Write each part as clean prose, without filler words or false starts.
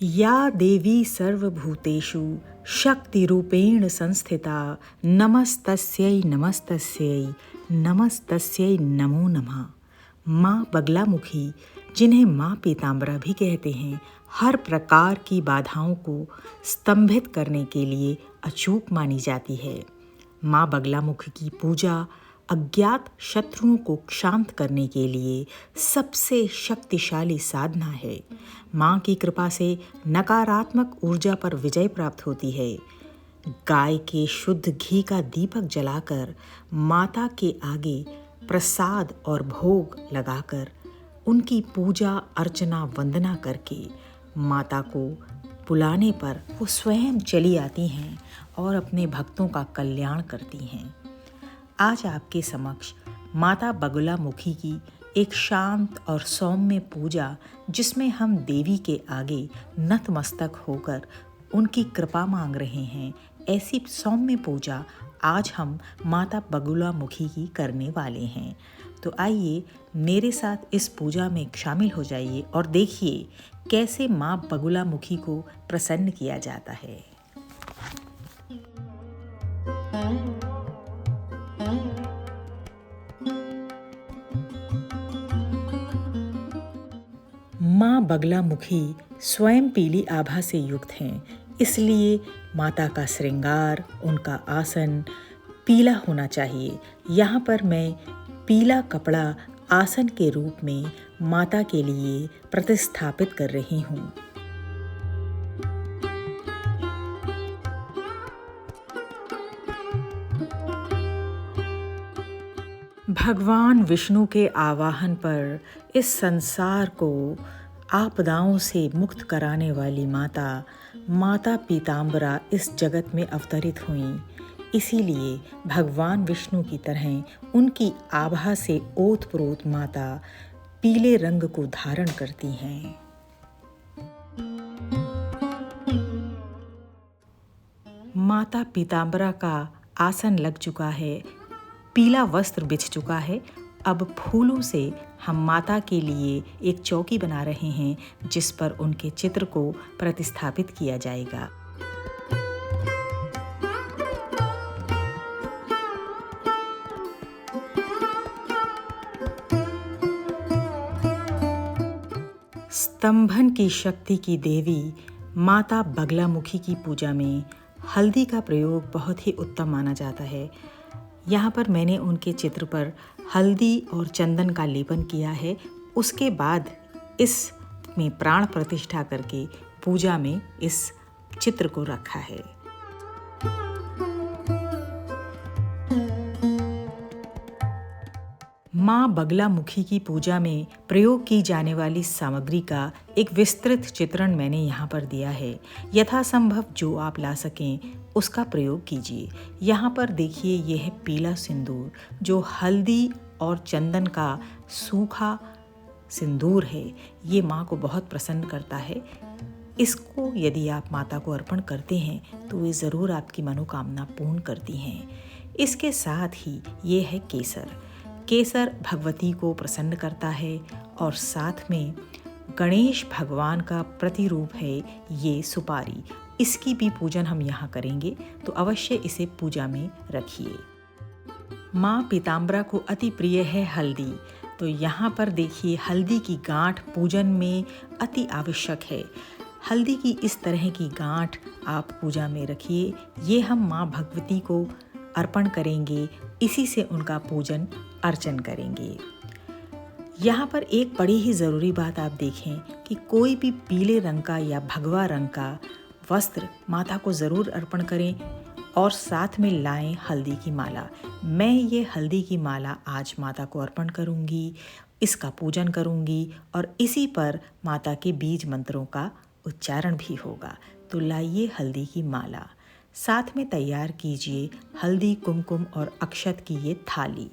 या देवी सर्वभूतेषु शक्तिरूपेण संस्थिता नमस्तस्यै नमस्तस्यै नमस्तस्यै नमो नमः। माँ बगलामुखी, जिन्हें माँ पीताम्बरा भी कहते हैं, हर प्रकार की बाधाओं को स्तंभित करने के लिए अचूक मानी जाती है। माँ बगलामुखी की पूजा अज्ञात शत्रुओं को शांत करने के लिए सबसे शक्तिशाली साधना है। माँ की कृपा से नकारात्मक ऊर्जा पर विजय प्राप्त होती है। गाय के शुद्ध घी का दीपक जलाकर माता के आगे प्रसाद और भोग लगाकर उनकी पूजा अर्चना वंदना करके माता को बुलाने पर वो स्वयं चली आती हैं और अपने भक्तों का कल्याण करती हैं। आज आपके समक्ष माता बगलामुखी की एक शांत और सौम्य पूजा, जिसमें हम देवी के आगे नतमस्तक होकर उनकी कृपा मांग रहे हैं, ऐसी सौम्य पूजा आज हम माता बगलामुखी की करने वाले हैं। तो आइए मेरे साथ इस पूजा में शामिल हो जाइए और देखिए कैसे माँ बगलामुखी को प्रसन्न किया जाता है। माँ बगलामुखी स्वयं पीली आभा से युक्त हैं, इसलिए माता का श्रृंगार, उनका आसन पीला होना चाहिए। यहाँ पर मैं पीला कपड़ा आसन के रूप में माता के लिए प्रतिस्थापित कर रही हूँ। भगवान विष्णु के आवाहन पर इस संसार को आपदाओं से मुक्त कराने वाली माता पीताम्बरा इस जगत में अवतरित हुईं। इसीलिए भगवान विष्णु की तरह उनकी आभा से ओतप्रोत माता पीले रंग को धारण करती हैं। माता पीताम्बरा का आसन लग चुका है, पीला वस्त्र बिछ चुका है। अब फूलों से हम माता के लिए एक चौकी बना रहे हैं, जिस पर उनके चित्र को प्रतिस्थापित किया जाएगा। स्तंभन की शक्ति की देवी माता बगलामुखी की पूजा में हल्दी का प्रयोग बहुत ही उत्तम माना जाता है। यहाँ पर मैंने उनके चित्र पर हल्दी और चंदन का लेपन किया है। उसके बाद इसमें प्राण प्रतिष्ठा करके पूजा में इस चित्र को रखा है। माँ बगलामुखी की पूजा में प्रयोग की जाने वाली सामग्री का एक विस्तृत चित्रण मैंने यहाँ पर दिया है। यथासंभव जो आप ला सकें उसका प्रयोग कीजिए। यहाँ पर देखिए, यह है पीला सिंदूर, जो हल्दी और चंदन का सूखा सिंदूर है। ये माँ को बहुत प्रसन्न करता है। इसको यदि आप माता को अर्पण करते हैं तो वे ज़रूर आपकी मनोकामना पूर्ण करती हैं। इसके साथ ही ये है केसर। केसर भगवती को प्रसन्न करता है और साथ में गणेश भगवान का प्रतिरूप है ये सुपारी। इसकी भी पूजन हम यहाँ करेंगे, तो अवश्य इसे पूजा में रखिए। माँ पीताम्बरा को अति प्रिय है हल्दी, तो यहाँ पर देखिए हल्दी की गांठ पूजन में अति आवश्यक है। हल्दी की इस तरह की गांठ आप पूजा में रखिए। ये हम माँ भगवती को अर्पण करेंगे, इसी से उनका पूजन अर्चन करेंगे। यहाँ पर एक बड़ी ही ज़रूरी बात आप देखें कि कोई भी पीले रंग का या भगवा रंग का वस्त्र माता को ज़रूर अर्पण करें और साथ में लाएं हल्दी की माला। मैं ये हल्दी की माला आज माता को अर्पण करूँगी, इसका पूजन करूँगी और इसी पर माता के बीज मंत्रों का उच्चारण भी होगा। तो लाइए हल्दी की माला, साथ में तैयार कीजिए हल्दी, कुमकुम और अक्षत की ये थाली।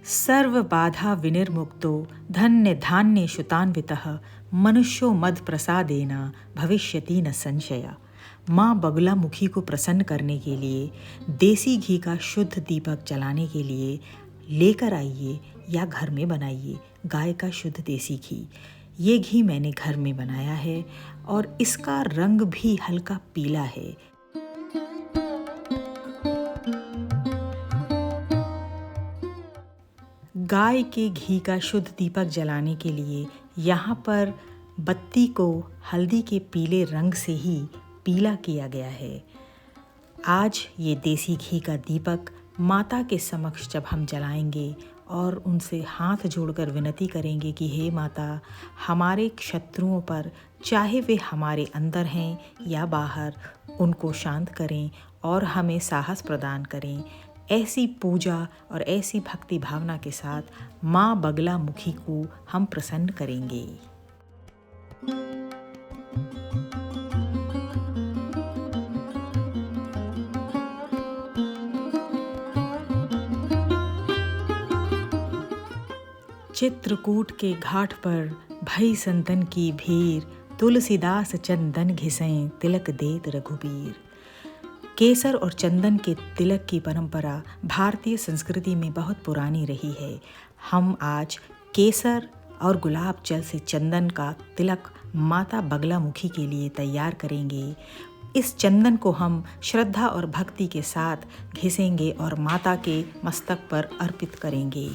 सर्व बाधा विनिर्मुक्तो धन्य धान्य शुतान्वितः मनुष्यो मद प्रसादेन भविष्यति न संशय। माँ बगलामुखी को प्रसन्न करने के लिए देसी घी का शुद्ध दीपक जलाने के लिए लेकर आइए या घर में बनाइए गाय का शुद्ध देसी घी। ये घी मैंने घर में बनाया है और इसका रंग भी हल्का पीला है। गाय के घी का शुद्ध दीपक जलाने के लिए यहाँ पर बत्ती को हल्दी के पीले रंग से ही पीला किया गया है। आज ये देसी घी का दीपक माता के समक्ष जब हम जलाएंगे और उनसे हाथ जोड़कर विनती करेंगे कि हे माता, हमारे शत्रुओं पर, चाहे वे हमारे अंदर हैं या बाहर, उनको शांत करें और हमें साहस प्रदान करें। ऐसी पूजा और ऐसी भक्ति भावना के साथ माँ बगलामुखी को हम प्रसन्न करेंगे। चित्रकूट के घाट पर भई संतन की भीड़, तुलसीदास चंदन घिसें तिलक देत रघुबीर। केसर और चंदन के तिलक की परंपरा भारतीय संस्कृति में बहुत पुरानी रही है। हम आज केसर और गुलाब जल से चंदन का तिलक माता बगलामुखी के लिए तैयार करेंगे। इस चंदन को हम श्रद्धा और भक्ति के साथ घिसेंगे और माता के मस्तक पर अर्पित करेंगे।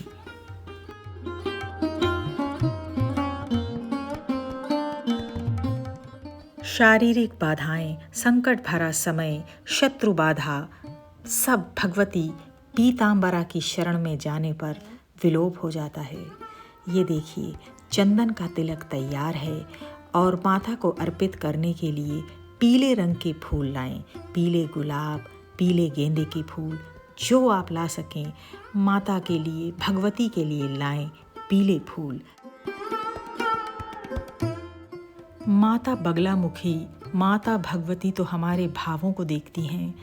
शारीरिक बाधाएं, संकट भरा समय, शत्रु बाधा, सब भगवती पीतांबरा की शरण में जाने पर विलोप हो जाता है। ये देखिए, चंदन का तिलक तैयार है और माता को अर्पित करने के लिए पीले रंग के फूल लाएं। पीले गुलाब, पीले गेंदे के फूल, जो आप ला सकें माता के लिए, भगवती के लिए लाएं पीले फूल। माता बगलामुखी, माता भगवती तो हमारे भावों को देखती हैं।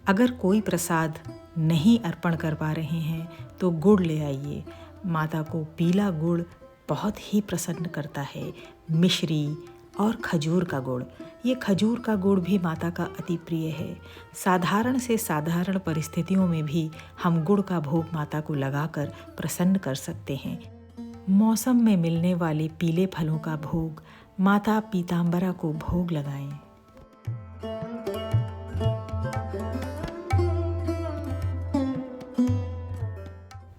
अगर कोई प्रसाद नहीं अर्पण कर पा रहे हैं तो गुड़ ले आइए। माता को पीला गुड़ बहुत ही प्रसन्न करता है। मिश्री और खजूर का गुड़, ये खजूर का गुड़ भी माता का अति प्रिय है। साधारण से साधारण परिस्थितियों में भी हम गुड़ का भोग माता को लगाकर प्रसन्न कर सकते हैं। मौसम में मिलने वाले पीले फलों का भोग माता पीतांबरा को भोग लगाएं।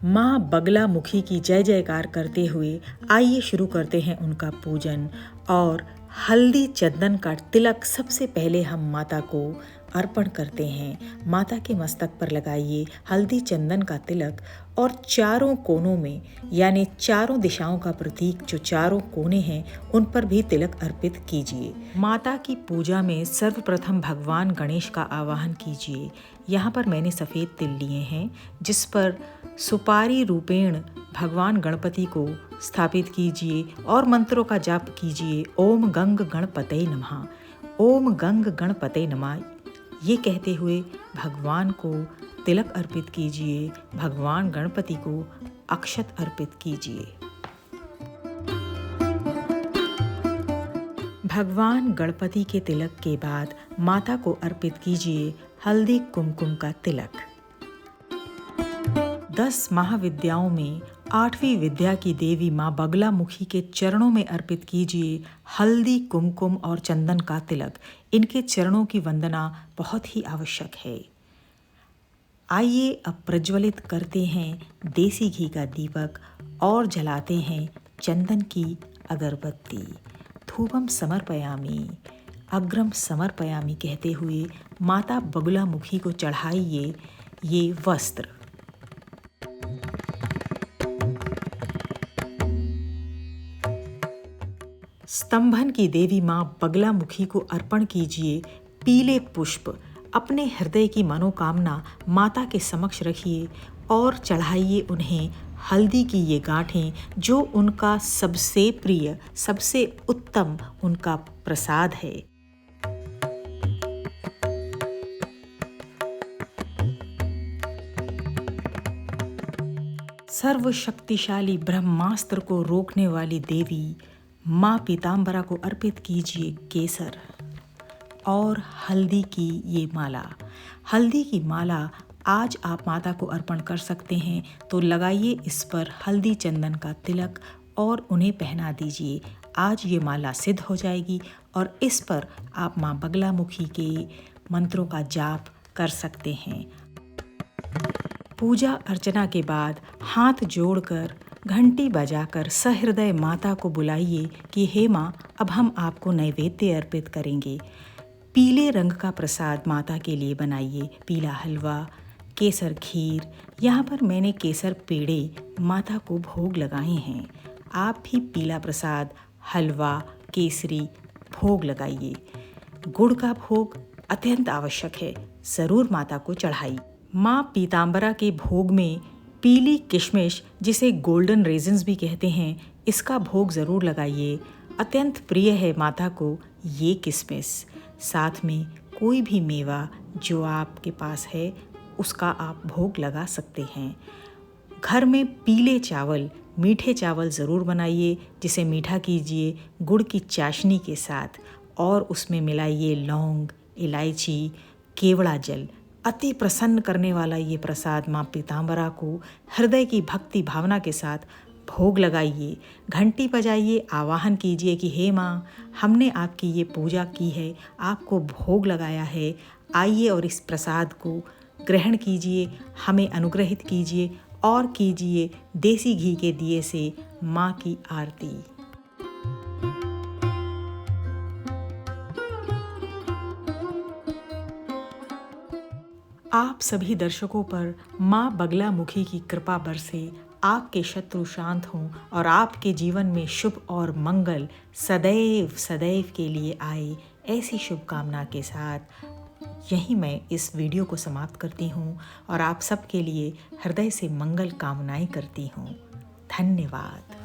माँ बगलामुखी की जय जयकार करते हुए आइए शुरू करते हैं उनका पूजन। और हल्दी चंदन का तिलक सबसे पहले हम माता को अर्पण करते हैं। माता के मस्तक पर लगाइए हल्दी चंदन का तिलक और चारों कोनों में, यानी चारों दिशाओं का प्रतीक जो चारों कोने हैं, उन पर भी तिलक अर्पित कीजिए। माता की पूजा में सर्वप्रथम भगवान गणेश का आवाहन कीजिए। यहाँ पर मैंने सफ़ेद तिल लिए हैं, जिस पर सुपारी रूपेण भगवान गणपति को स्थापित कीजिए और मंत्रों का जाप कीजिए। ओम गंग गणपते नमः, ओम गंग गणपते नमः, ये कहते हुए भगवान को तिलक अर्पित कीजिए। भगवान गणपति को अक्षत अर्पित कीजिए। भगवान गणपति के तिलक के बाद माता को अर्पित कीजिए हल्दी कुमकुम का तिलक। 10 महाविद्याओं में 8वीं विद्या की देवी माँ बगलामुखी के चरणों में अर्पित कीजिए हल्दी कुमकुम और चंदन का तिलक। इनके चरणों की वंदना बहुत ही आवश्यक है। आइए अब प्रज्वलित करते हैं देसी घी का दीपक और जलाते हैं चंदन की अगरबत्ती। धूपम समर्पयामि, अग्रम समर्पयामि कहते हुए माता बगलामुखी को चढ़ाइए ये वस्त्र। स्तंभन की देवी माँ बगलामुखी को अर्पण कीजिए पीले पुष्प। अपने हृदय की मनोकामना माता के समक्ष रखिए और चढ़ाइए उन्हें हल्दी की ये गांठें, जो उनका सबसे प्रिय, सबसे उत्तम उनका प्रसाद है। सर्वशक्तिशाली ब्रह्मास्त्र को रोकने वाली देवी माँ पीतांबरा को अर्पित कीजिए केसर। और हल्दी की ये माला। हल्दी की माला आज आप माता को अर्पण कर सकते हैं, तो लगाइए इस पर हल्दी चंदन का तिलक और उन्हें पहना दीजिए। आज ये माला सिद्ध हो जाएगी और इस पर आप माँ बगलामुखी के मंत्रों का जाप कर सकते हैं। पूजा अर्चना के बाद हाथ जोड़कर घंटी बजाकर सहृदय माता को बुलाइए कि हे माँ, अब हम आपको नैवेद्य अर्पित करेंगे। पीले रंग का प्रसाद माता के लिए बनाइए, पीला हलवा, केसर खीर। यहाँ पर मैंने केसर पेड़े माता को भोग लगाए हैं। आप भी पीला प्रसाद, हलवा, केसरी भोग लगाइए। गुड़ का भोग अत्यंत आवश्यक है, ज़रूर माता को चढ़ाइए। माँ पीताम्बरा के भोग में पीली किशमिश, जिसे गोल्डन रेजिन्स भी कहते हैं, इसका भोग ज़रूर लगाइए। अत्यंत प्रिय है माता को ये किशमिश। साथ में कोई भी मेवा जो आपके पास है उसका आप भोग लगा सकते हैं। घर में पीले चावल, मीठे चावल ज़रूर बनाइए, जिसे मीठा कीजिए गुड़ की चाशनी के साथ और उसमें मिलाइए लौंग, इलायची, केवड़ा जल। अति प्रसन्न करने वाला ये प्रसाद माँ पीताम्बरा को हृदय की भक्ति भावना के साथ भोग लगाइए। घंटी बजाइए, आवाहन कीजिए कि हे माँ, हमने आपकी ये पूजा की है, आपको भोग लगाया है, आइए और इस प्रसाद को ग्रहण कीजिए, हमें अनुग्रहित कीजिए और कीजिए देसी घी के दिए से माँ की आरती। आप सभी दर्शकों पर माँ बगलामुखी की कृपा बरसे, आपके शत्रु शांत हों और आपके जीवन में शुभ और मंगल सदैव सदैव के लिए आए, ऐसी शुभकामना के साथ यहीं मैं इस वीडियो को समाप्त करती हूँ और आप सबके लिए हृदय से मंगल कामनाएं करती हूँ। धन्यवाद।